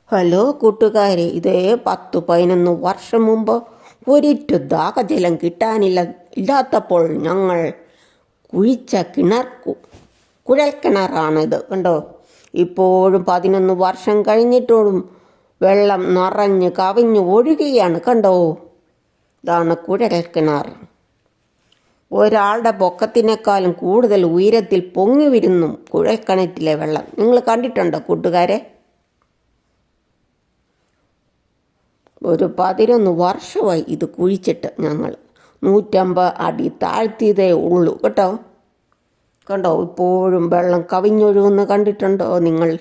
Hello കൂട്ടുകാരെ, ഇതേ 10-11 വർഷം മുമ്പ് ഒരിറ്റു ദാഹജലം ഇല്ലാത്തപ്പോൾ ഞങ്ങൾ കുഴിച്ച കുഴൽക്കിണറാണിത്. കണ്ടോ, ഇപ്പോഴും 11 വർഷം കഴിഞ്ഞിട്ടും വെള്ളം നിറഞ്ഞ് കവിഞ്ഞ് ഒഴുകുകയാണ്. കണ്ടോ, ഇതാണ് കുഴൽക്കിണർ. ഒരാളുടെ പൊക്കത്തിനേക്കാളും കൂടുതൽ ഉയരത്തിൽ പൊങ്ങി വരുന്നു കുഴൽക്കിണറ്റിലെ വെള്ളം. നിങ്ങൾ കണ്ടിട്ടുണ്ടോ കൂട്ടുകാരെ? ഒരു 11 വർഷമായി ഇത് കുഴിച്ചിട്ട്. ഞങ്ങൾ 150 അടി താഴ്ത്തിയതേ ഉള്ളൂ കേട്ടോ. കണ്ടോ, ഇപ്പോഴും വെള്ളം കവിഞ്ഞൊഴുകുന്ന കണ്ടിട്ടുണ്ടോ നിങ്ങൾ?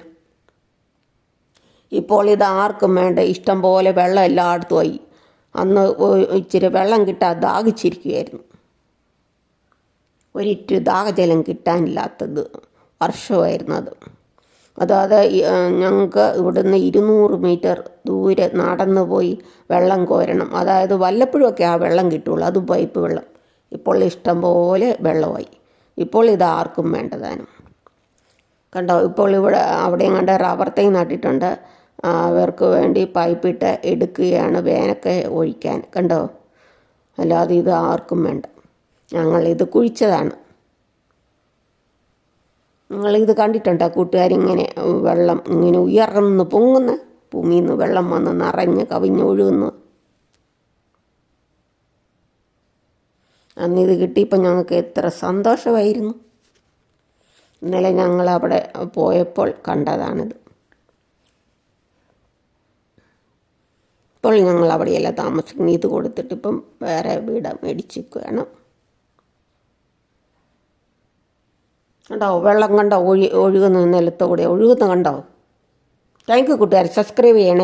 ഇപ്പോൾ ഇത് ആർക്കും വേണ്ട, ഇഷ്ടം പോലെ വെള്ളം എല്ലായിടത്തും ആയി. അന്ന് ഇച്ചിരി വെള്ളം കിട്ടാൻ ദാഹിച്ചിരിക്കുകയായിരുന്നു. ഒരിറ്റു ദാഹജലം കിട്ടാനില്ലാത്തത് വർഷമായിരുന്നു അത്. അതായത് ഞങ്ങൾക്ക് ഇവിടുന്ന് 200 മീറ്റർ ദൂരെ നടന്നു പോയി വെള്ളം കോരണം. അതായത് വല്ലപ്പോഴുമൊക്കെ ആ വെള്ളം കിട്ടുള്ളൂ, അത് പൈപ്പ് വെള്ളം. ഇപ്പോൾ ഇഷ്ടം പോലെ വെള്ളമായി. ഇപ്പോൾ ഇതാർക്കും വേണ്ടതാനും. കണ്ടോ, ഇപ്പോൾ അവിടെയും കണ്ട റബ്ബർ തൈ നട്ടിട്ടുണ്ട്. അവർക്ക് വേണ്ടി പൈപ്പിട്ട് എടുക്കുകയാണ് വേനൊക്കെ ഒഴിക്കാൻ. കണ്ടോ, അല്ലാതെ ഇത് ആർക്കും വേണ്ട. ഞങ്ങളിത് കുഴിച്ചതാണ്. നിങ്ങളിത് കണ്ടിട്ടുണ്ടോ കൂട്ടുകാരിങ്ങനെ വെള്ളം ഇങ്ങനെ ഉയർന്ന് പൊങ്ങുന്ന, ഭൂമിയിൽ നിന്ന് വെള്ളം വന്ന് നിറഞ്ഞ് കവിഞ്ഞൊഴുകുന്നു. അന്നിത് കിട്ടിയപ്പോൾ ഞങ്ങൾക്ക് എത്ര സന്തോഷമായിരുന്നു. ഇന്നലെ ഞങ്ങൾ അവിടെ പോയപ്പോൾ കണ്ടതാണിത്. ഇപ്പോൾ ഞങ്ങൾ അവിടെയല്ല താമസിക്കുന്നത്. ഇത് കൊടുത്തിട്ട് ഇപ്പം വേറെ വീട് മേടിച്ചിരിക്കുകയാണ്. കണ്ടോ, വെള്ളം കണ്ടോ ഒഴുകുന്ന, നിലത്തൂടെ ഒഴുകുന്ന കണ്ടോ. താങ്ക് യു കൂട്ടുകാർ, സബ്സ്ക്രൈബ് ചെയ്യണേ.